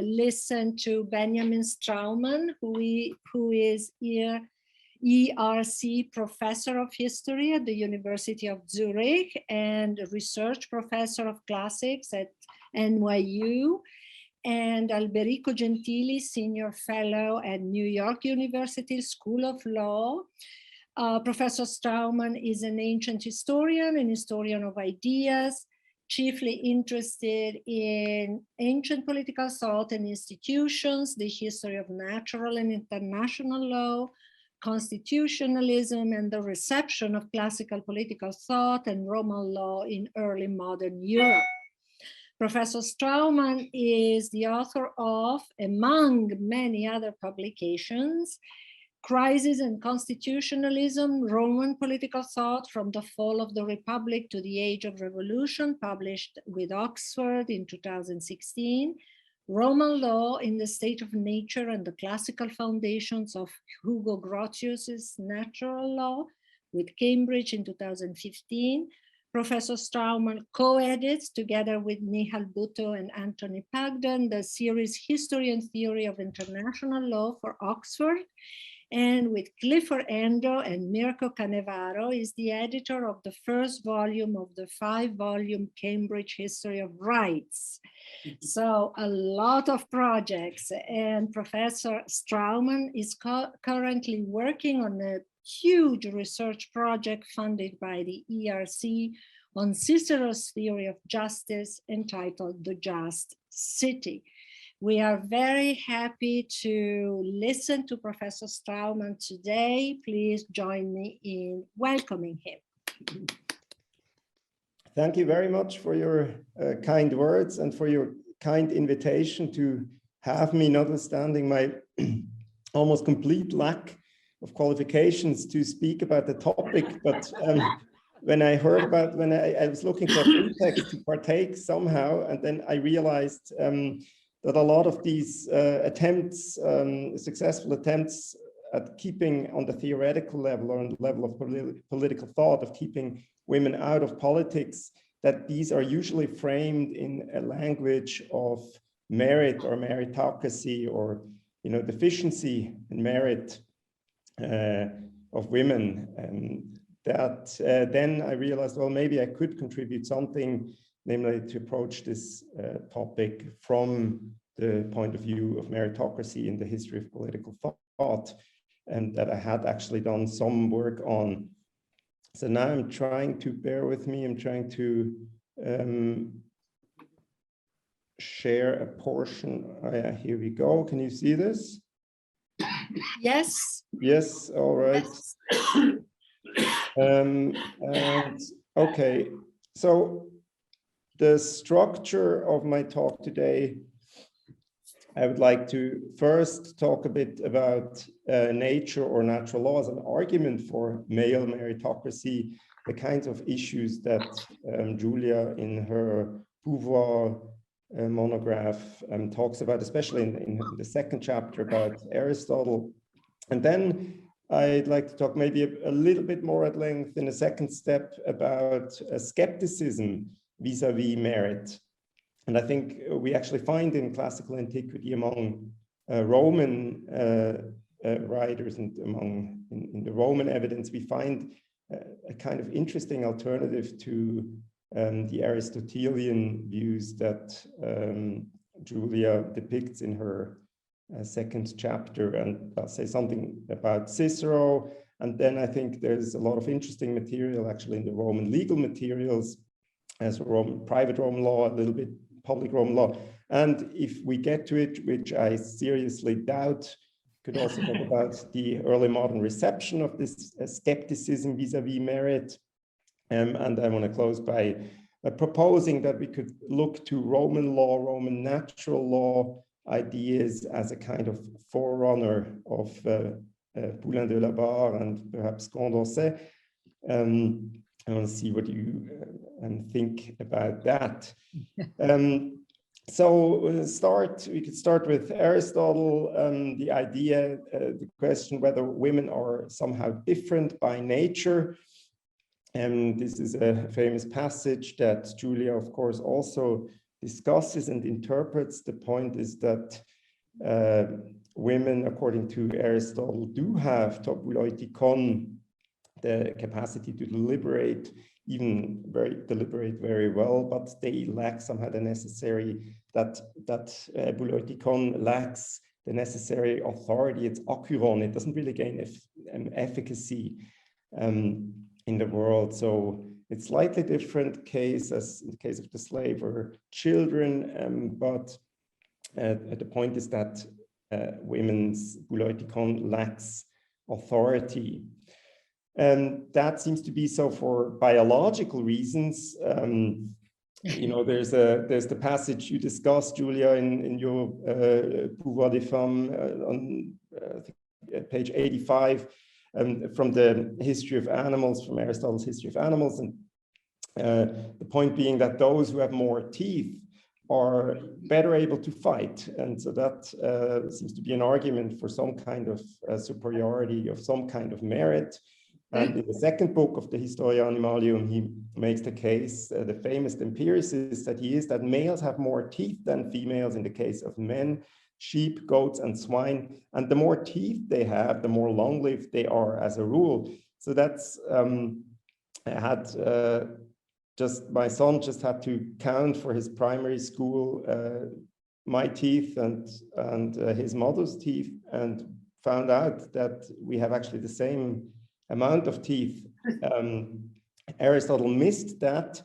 listen to Benjamin Straumann, who is here ERC Professor of History at the University of Zurich and Research Professor of Classics at NYU, and Alberico Gentili, Senior Fellow at New York University School of Law. Professor Straumann is an ancient historian and historian of ideas, chiefly interested in ancient political thought and institutions, the history of natural and international law, constitutionalism, and the reception of classical political thought and Roman law in early modern Europe. Professor Straumann is the author of, among many other publications, Crisis and Constitutionalism, Roman Political Thought from the Fall of the Republic to the Age of Revolution, published with Oxford in 2016, Roman Law in the State of Nature and the Classical Foundations of Hugo Grotius's Natural Law, with Cambridge in 2015. Professor Straumann co-edits, together with Nihal Bhutto and Anthony Pagden, the series History and Theory of International Law for Oxford, and with Clifford Endo and Mirko Canevaro is the editor of the first volume of the 5-volume Cambridge History of Rights. So a lot of projects, and Professor Straumann is currently working on a huge research project funded by the ERC on Cicero's theory of justice entitled The Just City. We are very happy to listen to Professor Straumann today. Please join me in welcoming him. Thank you very much for your kind words and for your kind invitation to have me, notwithstanding my almost complete lack of qualifications to speak about the topic. But when I heard about, when I was looking for a pretext to partake somehow, and then I realized that a lot of these attempts, successful attempts at keeping on the theoretical level or on the level of political thought, of keeping women out of politics, that these are usually framed in a language of merit or meritocracy, or deficiency in merit of women. And that then I realized, well, maybe I could contribute something, namely to approach this topic from the point of view of meritocracy in the history of political thought, and that I had actually done some work on. So now I'm trying to, bear with me, I'm trying to share a portion. Oh, yeah, here we go. Can you see this? Yes. Yes, all right. Yes. And okay, so the structure of my talk today, I would like to first talk a bit about nature or natural law as an argument for male meritocracy, the kinds of issues that Julia in her Pouvoir monograph talks about, especially in the second chapter about Aristotle. And then I'd like to talk maybe a little bit more at length in a second step about skepticism vis-a-vis merit. And I think we actually find in classical antiquity among Roman writers and in the Roman evidence, we find a kind of interesting alternative to the Aristotelian views that Julia depicts in her second chapter. And I'll say something about Cicero. And then I think there's a lot of interesting material actually in the Roman legal materials, as private Roman law, a little bit public Roman law. And if we get to it, which I seriously doubt, could also talk about the early modern reception of this skepticism vis-a-vis merit. And I want to close by proposing that we could look to Roman law, Roman natural law ideas as a kind of forerunner of Poulain de la Barre and perhaps Condorcet. I want to see what you think about that. So we could start with Aristotle, the idea, the question whether women are somehow different by nature. And this is a famous passage that Julia, of course, also discusses and interprets. The point is that women, according to Aristotle, do have topuloitikon, the capacity to deliberate, even deliberate very well, but they lack somehow the necessary, that buloitikon lacks the necessary authority. It's okyron, it doesn't really gain efficacy in the world. So it's slightly different case as in the case of the slave or children, but the point is that women's buloitikon lacks authority. And that seems to be so for biological reasons. You know, there's the passage you discussed, Julia, in your Pouvoir des Femmes on page 85, from the History of Animals, from Aristotle's History of Animals. And the point being that those who have more teeth are better able to fight. And so that seems to be an argument for some kind of superiority, of some kind of merit. And in the second book of the Historia Animalium, he makes the case, the famous empiricist that he is, that males have more teeth than females in the case of men, sheep, goats, and swine. And the more teeth they have, the more long-lived they are as a rule. So that's, my son just had to count for his primary school my teeth and his mother's teeth, and found out that we have actually the same amount of teeth. Aristotle missed that.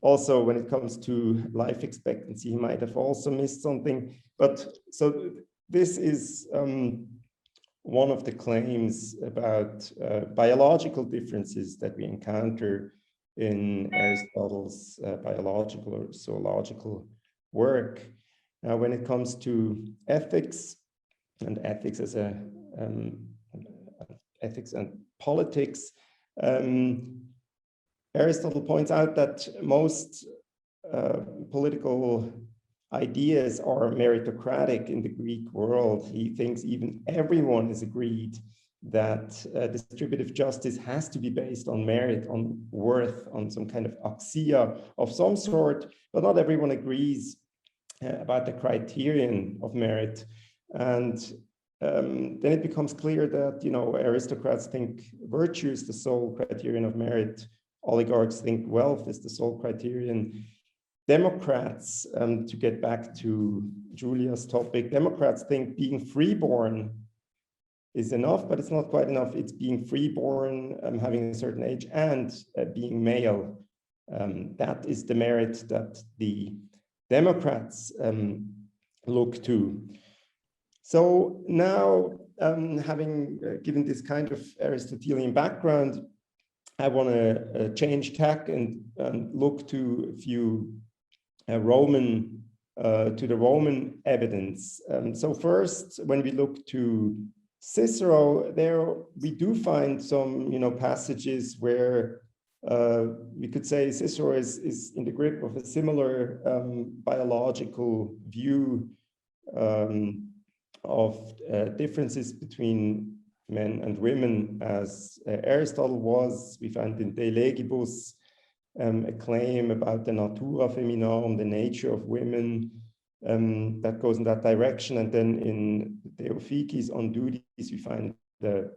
Also, when it comes to life expectancy, he might have also missed something. But so this is one of the claims about biological differences that we encounter in Aristotle's biological or zoological work. Now, when it comes to ethics, and ethics as a ethics and politics, Aristotle points out that most political ideas are meritocratic in the Greek world. He thinks even everyone is agreed that distributive justice has to be based on merit, on worth, on some kind of axia of some sort, but not everyone agrees about the criterion of merit. And then it becomes clear that, you know, aristocrats think virtue is the sole criterion of merit. Oligarchs think wealth is the sole criterion. Democrats, to get back to Julia's topic, Democrats think being freeborn is enough, but it's not quite enough. It's being freeborn, having a certain age, and being male. That is the merit that the Democrats look to. So now, having given this kind of Aristotelian background, I want to change tack and look to a few to the Roman evidence. So first, when we look to Cicero, there we do find some, you know, passages where we could say Cicero is in the grip of a similar biological view of differences between men and women, as Aristotle was. We find in De Legibus a claim about the natura feminarum, the nature of women, that goes in that direction. And then in Theophytes on duties, we find the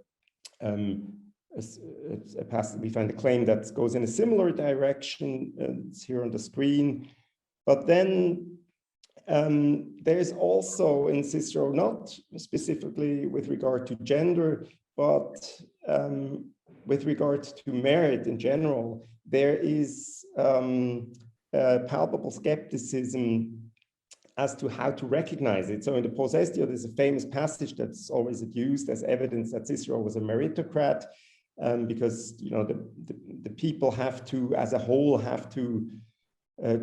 we find a claim that goes in a similar direction. It's here on the screen. But then there's also in Cicero, not specifically with regard to gender, but with regard to merit in general, there is palpable skepticism as to how to recognize it. So in the Possessio, there's a famous passage that's always used as evidence that Cicero was a meritocrat, because, you know, the people have to, as a whole, have to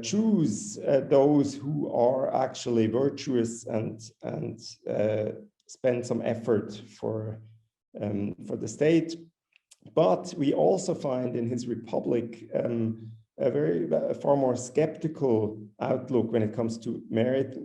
choose those who are actually virtuous and spend some effort for the state. But we also find in his Republic a far more skeptical outlook when it comes to merit,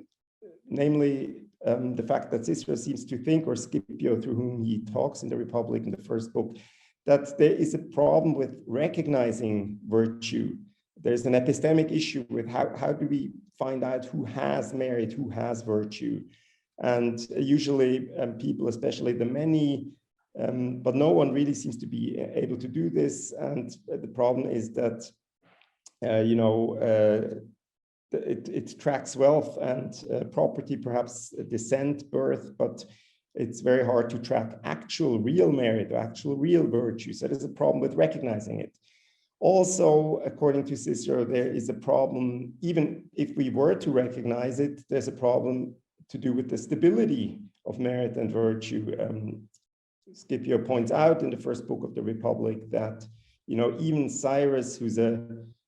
namely the fact that Cicero seems to think, or Scipio, through whom he talks in the Republic in the first book, that there is a problem with recognizing virtue. There's an epistemic issue with how do we find out who has merit, who has virtue. And usually people, especially the many, but no one really seems to be able to do this. And the problem is that, it tracks wealth and property, perhaps descent, birth, but it's very hard to track actual real merit or actual real virtue. So there's a problem with recognizing it. Also, according to Cicero, there is a problem, even if we were to recognize it, there's a problem to do with the stability of merit and virtue. Scipio points out in the first book of the Republic that, even Cyrus, who's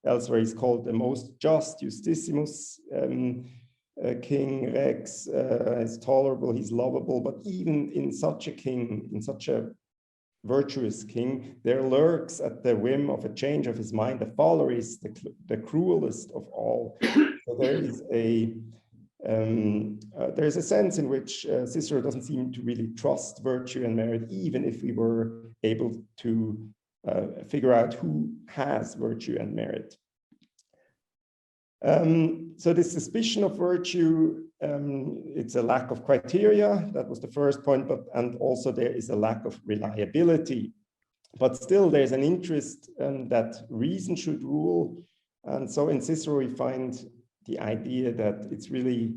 elsewhere he's called the most just, Justissimus, King Rex, is tolerable, he's lovable, but even in such a king, in such a virtuous king, there lurks at the whim of a change of his mind, the followerist, the cruelest of all. So there is there's a sense in which Cicero doesn't seem to really trust virtue and merit, even if we were able to figure out who has virtue and merit. So this suspicion of virtue, it's a lack of criteria. That was the first point, and also there is a lack of reliability. But still there's an interest that reason should rule. And so in Cicero we find the idea that it's really,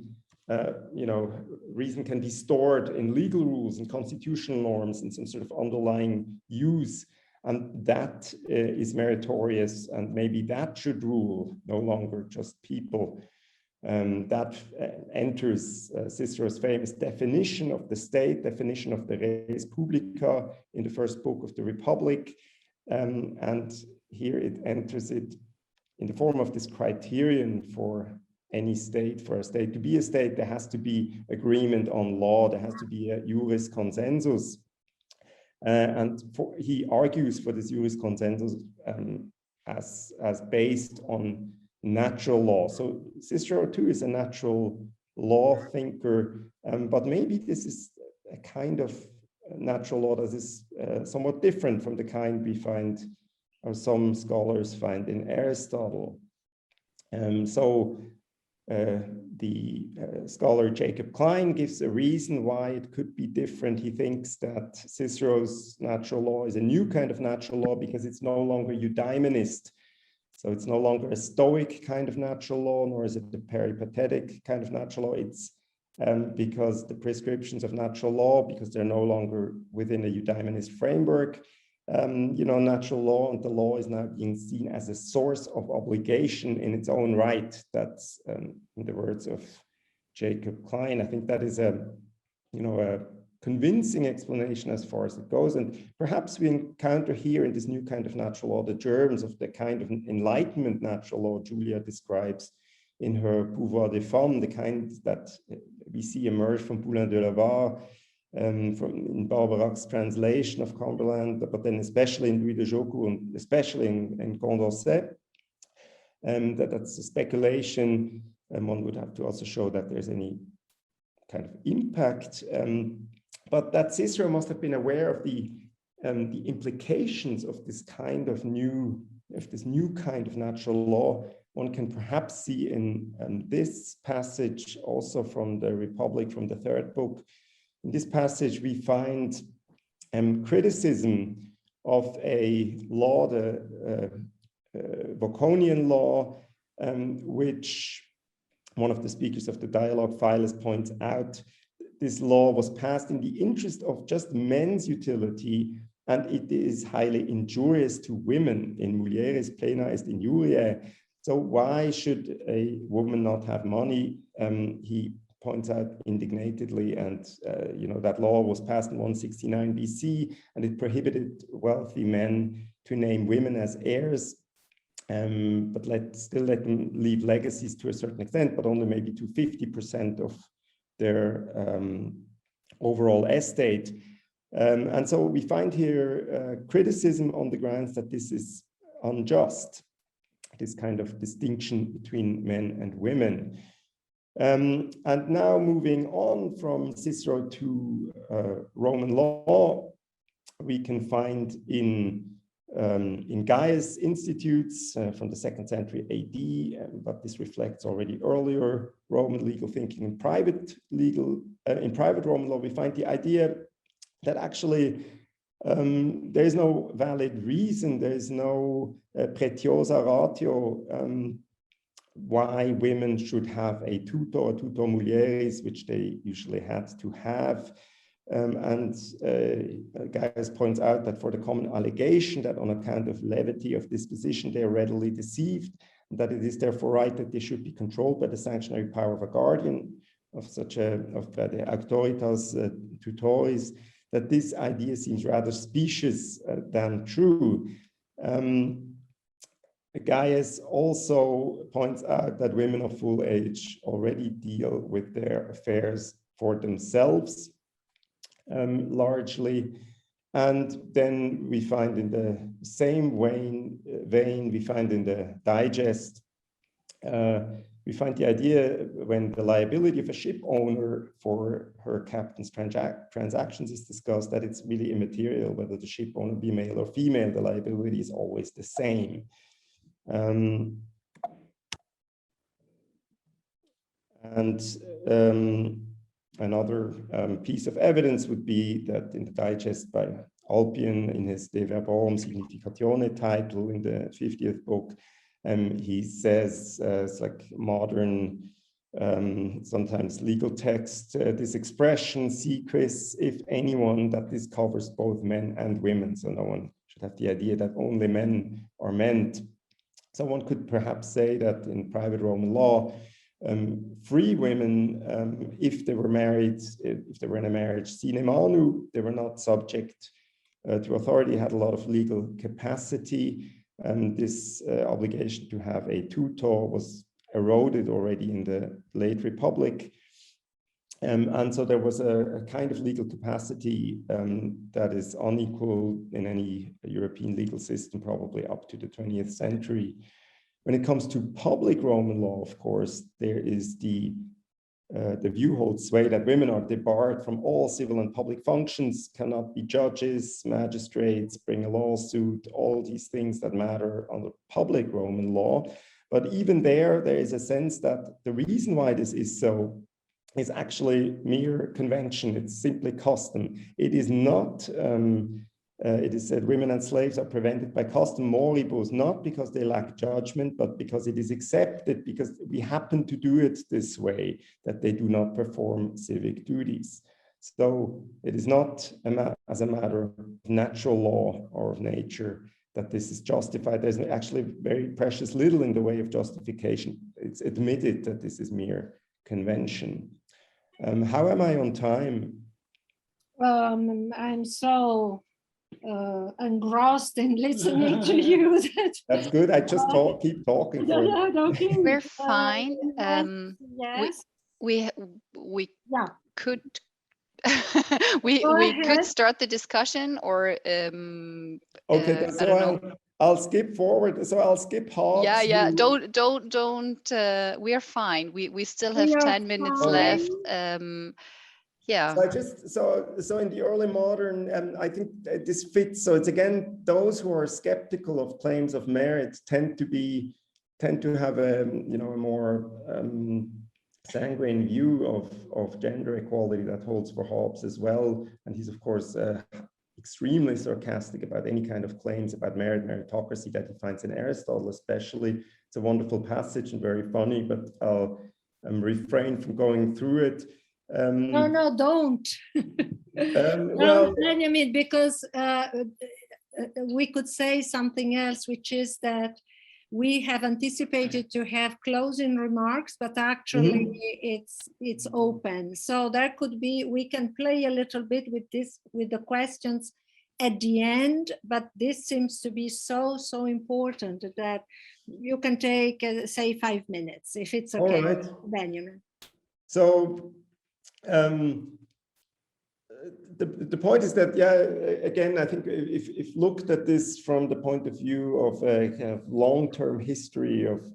reason can be stored in legal rules and constitutional norms and some sort of underlying use. And that is meritorious, and maybe that should rule, no longer just people. That enters Cicero's famous definition of the state, definition of the res publica in the first book of the Republic. And here it enters it in the form of this criterion for any state. For a state to be a state, there has to be agreement on law, there has to be a juris consensus. He argues for this juris consensus as based on natural law. So Cicero too is a natural law thinker, but maybe this is a kind of natural law that is somewhat different from the kind we find, or some scholars find, in Aristotle. The scholar Jacob Klein gives a reason why it could be different. He thinks that Cicero's natural law is a new kind of natural law because it's no longer eudaimonist. So it's no longer a Stoic kind of natural law, nor is it the peripatetic kind of natural law. It's because the prescriptions of natural law, because they're no longer within a eudaimonist framework, natural law, and the law is now being seen as a source of obligation in its own right. That's in the words of Jacob Klein. I think that is a convincing explanation as far as it goes. And perhaps we encounter here in this new kind of natural law the germs of the kind of Enlightenment natural law Julia describes in her Pouvoir des Femmes, the kind that we see emerge from Poulain de la Barre, in Barbarac's translation of Cumberland, but then especially in Louis de Jaucourt and especially in Condorcet. That's a speculation, and one would have to also show that there's any kind of impact. But that Cicero must have been aware of the implications of this kind of new kind of natural law. One can perhaps see in this passage also from the Republic, from the third book. In this passage, we find criticism of a law, the Voconian law, which one of the speakers of the dialogue, Philus, points out. This law was passed in the interest of just men's utility, and it is highly injurious to women. In mulieris plena est injuriae. So why should a woman not have money? He points out indignatedly, and that law was passed in 169 BC, and it prohibited wealthy men to name women as heirs, but still let them leave legacies to a certain extent, but only maybe to 50% of their overall estate. And so we find here criticism on the grounds that this is unjust, this kind of distinction between men and women. And now moving on from Cicero to Roman law, we can find in in Gaius institutes from the 2nd century AD, but this reflects already earlier Roman legal thinking. In private Roman law, we find the idea that actually there is no valid reason, there is no pretiosa ratio why women should have a tutor mulieris, which they usually had to have. Gaius points out that for the common allegation that on account of levity of disposition, they are readily deceived, and that it is therefore right that they should be controlled by the sanctionary power of a guardian, of the auctoritas tutoris, that this idea seems rather specious than true. Gaius also points out that women of full age already deal with their affairs for themselves, largely. And then we find in the same vein we find in the Digest, we find the idea when the liability of a ship owner for her captain's transactions is discussed, that it's really immaterial whether the ship owner be male or female, the liability is always the same. Another piece of evidence would be that in the Digest by Alpian, in his De Verborum Significatione title in the 50th book, he says, it's like modern, sometimes legal text, this expression, si quis, if anyone, that this covers both men and women. So no one should have the idea that only men are meant. So one could perhaps say that in private Roman law, free women, if they were married, if they were in a marriage sine manu, they were not subject to authority, had a lot of legal capacity. This obligation to have a tutor was eroded already in the late Republic. And so there was a kind of legal capacity that is unequal in any European legal system, probably up to the 20th century. When it comes to public Roman law, of course, there is the view holds sway that women are debarred from all civil and public functions, cannot be judges, magistrates, bring a lawsuit, all these things that matter under public Roman law. But even there is a sense that the reason why this is so is actually mere convention. It's simply custom. It is not, it is said women and slaves are prevented by custom moribus, not because they lack judgment, but because it is accepted, because we happen to do it this way, that they do not perform civic duties. So it is not as a matter of natural law or of nature that this is justified. There's actually very precious little in the way of justification. It's admitted that this is mere convention. How am I on time? I'm so engrossed in listening to you. That's good. I just keep talking. Okay. We're fine. Yes. We Yeah. could we could start the discussion, or okay. So I'll skip forward. So I'll skip Hobbes. Yeah. Don't. We are fine. We still have 10 minutes left. Yeah. So in the early modern, I think this fits. So it's again, those who are skeptical of claims of merit tend to have a more sanguine view of gender equality that holds for Hobbes as well. And he's of course extremely sarcastic about any kind of claims about meritocracy that he finds in Aristotle, especially. It's a wonderful passage and very funny, but I'll refrain from going through it. No, don't. Well, Benjamin, because we could say something else, which is that we have anticipated to have closing remarks, but actually it's open. So there could be, we can play a little bit with this, with the questions at the end, but this seems to be so important that you can take, say, 5 minutes, if it's okay. All right. Benjamin. So, the point is that, again, I think if looked at this from the point of view of a kind of long-term history of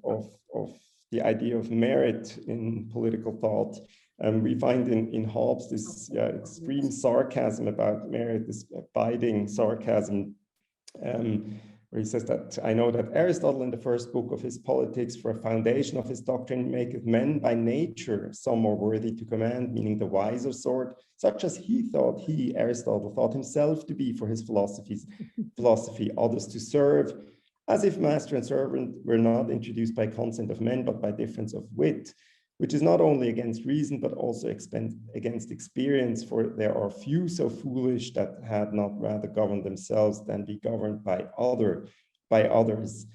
the idea of merit in political thought, we find in Hobbes this extreme sarcasm about merit, this biting sarcasm. where he says that, I know that Aristotle in the first book of his Politics for a foundation of his doctrine maketh men by nature some more worthy to command, meaning the wiser sort, such as Aristotle thought himself to be for his philosophy, others to serve, as if master and servant were not introduced by consent of men, but by difference of wit, which is not only against reason, but also against experience, for there are few so foolish that had not rather governed themselves than be governed by others.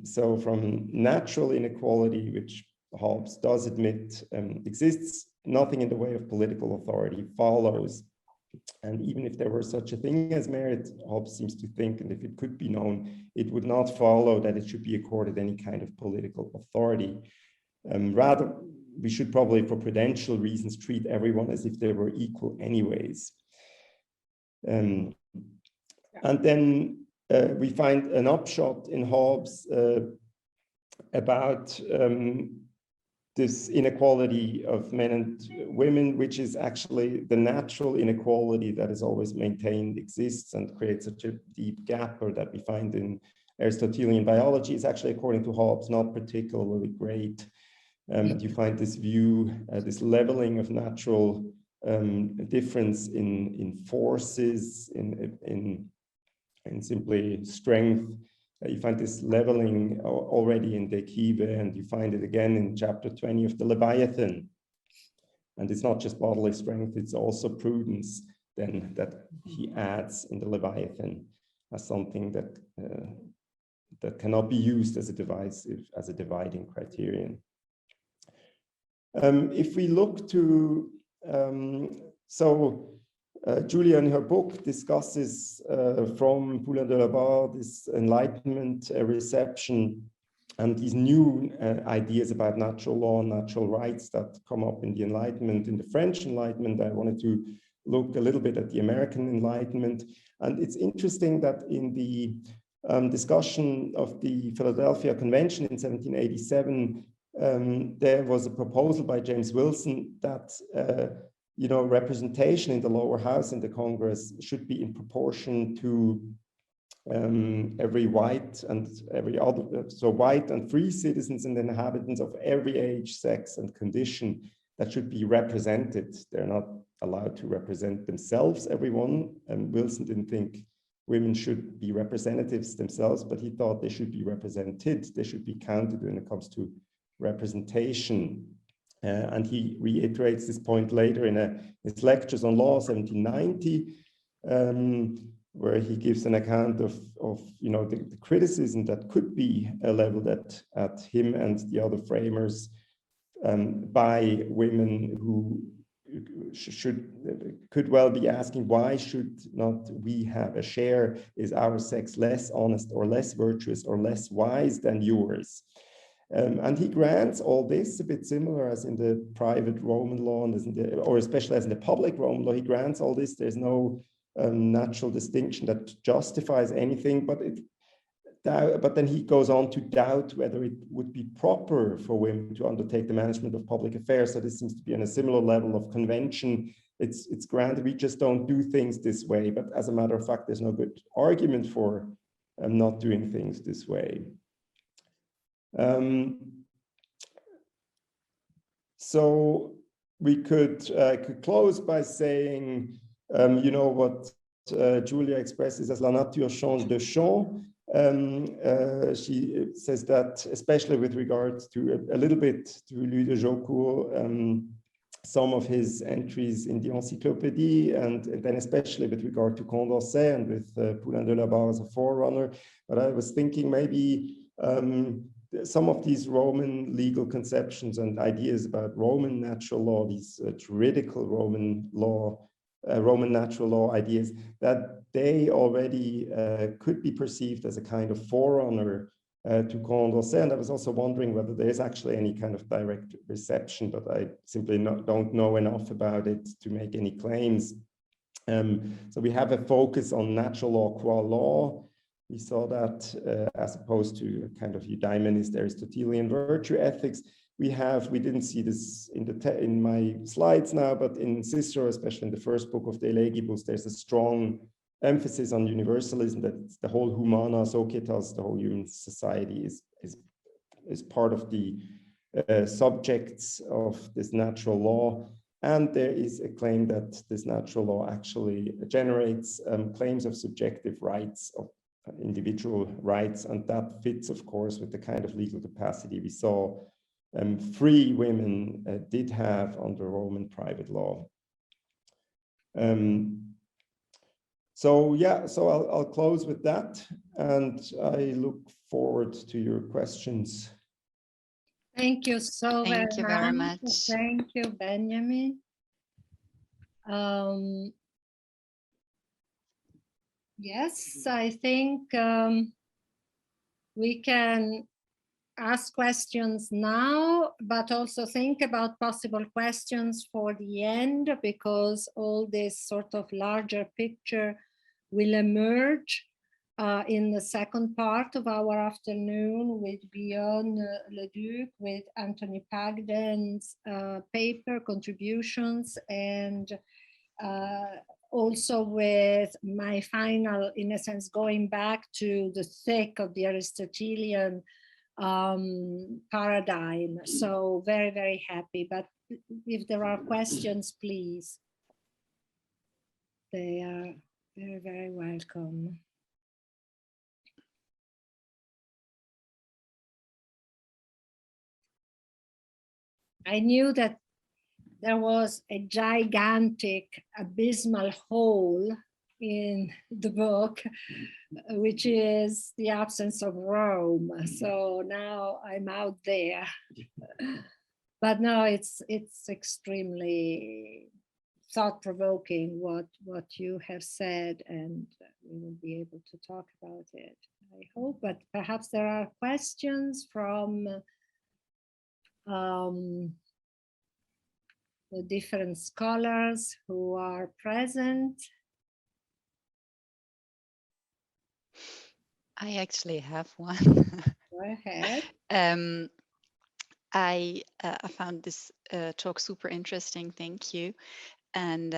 So from natural inequality, which Hobbes does admit exists, nothing in the way of political authority follows. And even if there were such a thing as merit, Hobbes seems to think, and if it could be known, it would not follow that it should be accorded any kind of political authority. Rather, we should probably, for prudential reasons, treat everyone as if they were equal anyways. And then we find an upshot in Hobbes about this inequality of men and women, which is actually the natural inequality that is always maintained, exists, and creates such a deep gap, or that we find in Aristotelian biology, is actually, according to Hobbes, not particularly great. You find this view, this leveling of natural difference in forces, in simply strength. You find this leveling already in De Kive, and you find it again in chapter 20 of the Leviathan. And it's not just bodily strength, it's also prudence then that he adds in the Leviathan as something that that cannot be used as a dividing criterion. If we look to, Julia in her book discusses from Poulain de la Barre this Enlightenment reception and these new ideas about natural law and natural rights that come up in the Enlightenment. In the French Enlightenment, I wanted to look a little bit at the American Enlightenment. And it's interesting that in the discussion of the Philadelphia Convention in 1787, there was a proposal by James Wilson that representation in the lower house in the Congress should be in proportion to every white and every other, so white and free citizens and inhabitants of every age, sex, and condition that should be represented. They're not allowed to represent themselves, everyone. And Wilson didn't think women should be representatives themselves, but he thought they should be represented. They should be counted when it comes to representation. And he reiterates this point later in his lectures on law, 1790, where he gives an account of the criticism that could be leveled at him and the other framers by women who could well be asking, why should not we have a share? Is our sex less honest or less virtuous or less wise than yours? And he grants all this, a bit similar as in the private Roman law, and or especially as in the public Roman law. He grants all this. There's no natural distinction that justifies anything, but then he goes on to doubt whether it would be proper for women to undertake the management of public affairs. So this seems to be on a similar level of convention. It's granted, we just don't do things this way. But as a matter of fact, there's no good argument for not doing things this way. So we could close by saying, what Julia expresses as la nature change de champ. She says that, especially with regards to a little bit to Louis de Jaucourt, some of his entries in the Encyclopédie, and then especially with regard to Condorcet and with Poulain de la Barre as a forerunner. But I was thinking maybe some of these Roman legal conceptions and ideas about Roman natural law, these juridical Roman natural law ideas, that they already could be perceived as a kind of forerunner to Condorcet. And I was also wondering whether there is actually any kind of direct reception, but I simply don't know enough about it to make any claims. So we have a focus on natural law qua law. We saw that as opposed to a kind of eudaemonist Aristotelian virtue ethics. We didn't see this in my slides now, but in Cicero, especially in the first book of De Legibus, there's a strong emphasis on universalism, that the whole humana societas, the whole human society is part of the subjects of this natural law. And there is a claim that this natural law actually generates claims of subjective rights, of individual rights, and that fits, of course, with the kind of legal capacity we saw free women did have under Roman private law. So yeah, so I'll close with that, and I look forward to your questions. Thank you so very much. Thank you, Benjamin. Yes, I think we can ask questions now, but also think about possible questions for the end, because all this sort of larger picture will emerge in the second part of our afternoon with Guillaume Leduc, with Anthony Pagden's paper contributions, and also with my final, in a sense, going back to the thick of the Aristotelian paradigm. So very, very happy. But if there are questions, please. They are very, very welcome. I knew that there was a gigantic, abysmal hole in the book, which is the absence of Rome. So now I'm out there. But no, it's extremely thought-provoking what you have said, and we will be able to talk about it, I hope. But perhaps there are questions from the different scholars who are present. I actually have one. Go ahead. I found this talk super interesting, thank you. And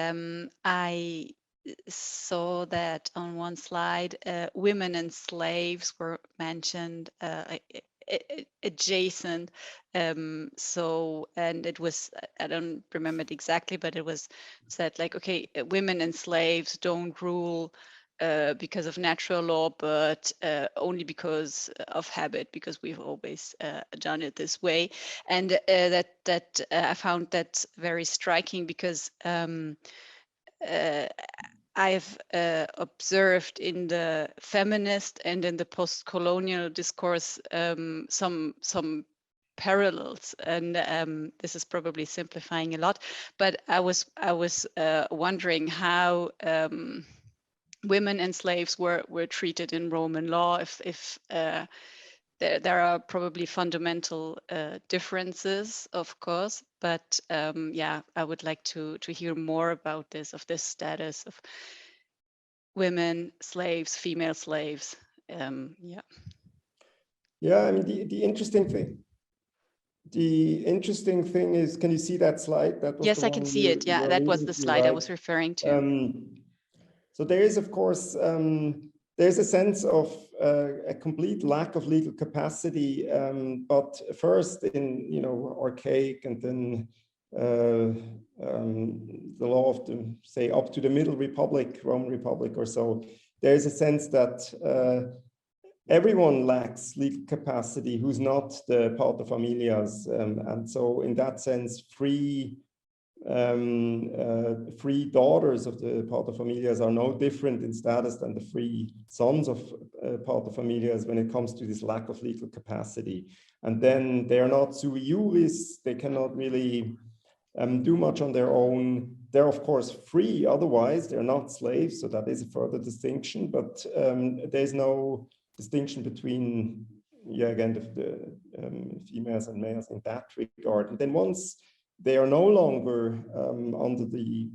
I saw that on one slide, women and slaves were mentioned adjacent. So, and it was, I don't remember it exactly, but it was said like, okay, women and slaves don't rule because of natural law, but only because of habit, because we've always done it this way. And that I found that very striking, because I've observed in the feminist and in the post-colonial discourse some parallels, and this is probably simplifying a lot, but I was wondering how women and slaves were treated in Roman law, if there are probably fundamental differences, of course, but yeah, I would like to hear more about this, of this status of women, slaves, female slaves. Yeah. Yeah, I mean, the interesting thing is, can you see that slide? That was yes, I can see it. Yeah, that was the slide, right? I was referring to. So there is, of course, there's a sense of a complete lack of legal capacity, but first in, archaic, and then the law of the, say, up to the Middle Republic, Roman Republic or so, there's a sense that everyone lacks legal capacity who's not the paterfamilias, and so in that sense, free daughters of the paterfamilias are no different in status than the free sons of paterfamilias when it comes to this lack of legal capacity. And then they are not sui juris, they cannot really do much on their own. They're of course free, otherwise they're not slaves, so that is a further distinction, but there's no distinction between, again, the females and males in that regard. And then once they are no longer under the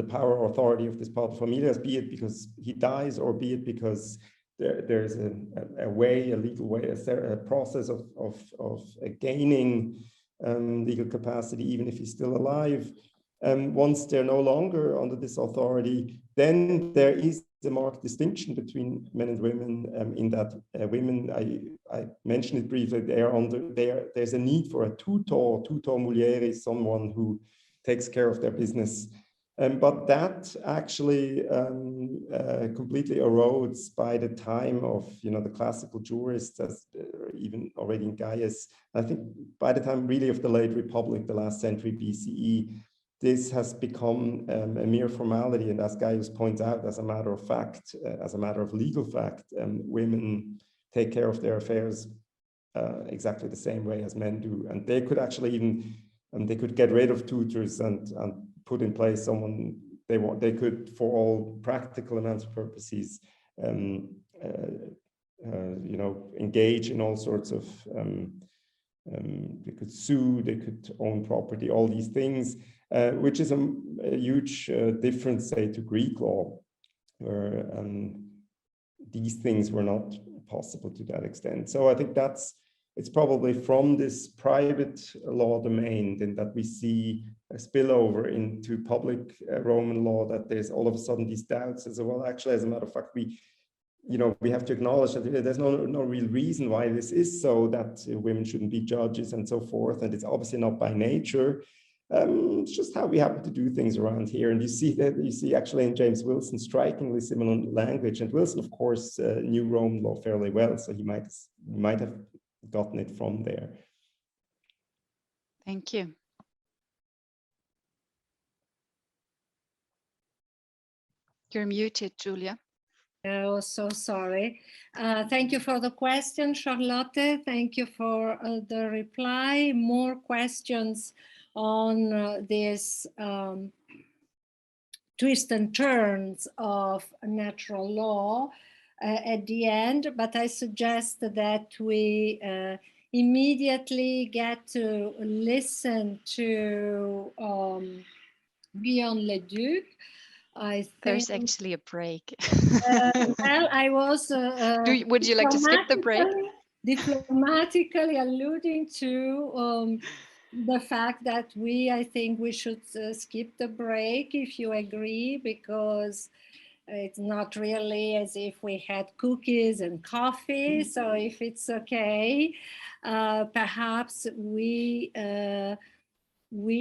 power or authority of this paterfamilias, be it because he dies, or be it because there's a legal way, a process of gaining legal capacity, even if he's still alive. Once they're no longer under this authority, then there is a marked distinction between men and women in that women, I mentioned it briefly, there's a need for a tutor muliere, someone who takes care of their business. But that actually completely erodes by the time of, the classical jurists, as even already in Gaius. I think by the time really of the late Republic, the last century BCE, this has become a mere formality. And as Gaius points out, as a matter of fact, as a matter of legal fact, women take care of their affairs exactly the same way as men do. And they could actually even, they could get rid of tutors and put in place someone they could, for all practical and purposes, engage in all sorts of, they could sue, they could own property, all these things, which is a huge difference, say, to Greek law, where these things were not possible to that extent. So I think it's probably from this private law domain then that we see a spillover into public Roman law, that there's all of a sudden these doubts as well. Actually, as a matter of fact, we have to acknowledge that there's no real reason why this is so, that women shouldn't be judges and so forth. And it's obviously not by nature. It's just how we happen to do things around here. And you see actually in James Wilson strikingly similar language. And Wilson, of course, knew Roman law fairly well, so he might have gotten it from there. Thank you. You're muted, Julia. Oh, so sorry. Thank you for the question, Charlotte. Thank you for the reply. More questions on this twists and turns of natural law at the end, but I suggest that we immediately get to listen to Guillaume Leduc. There's actually a break. Well, I was would you like to skip the break? Diplomatically alluding to the fact that I think we should skip the break, if you agree, because it's not really as if we had cookies and coffee. So if it's okay, perhaps we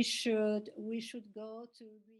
should go to the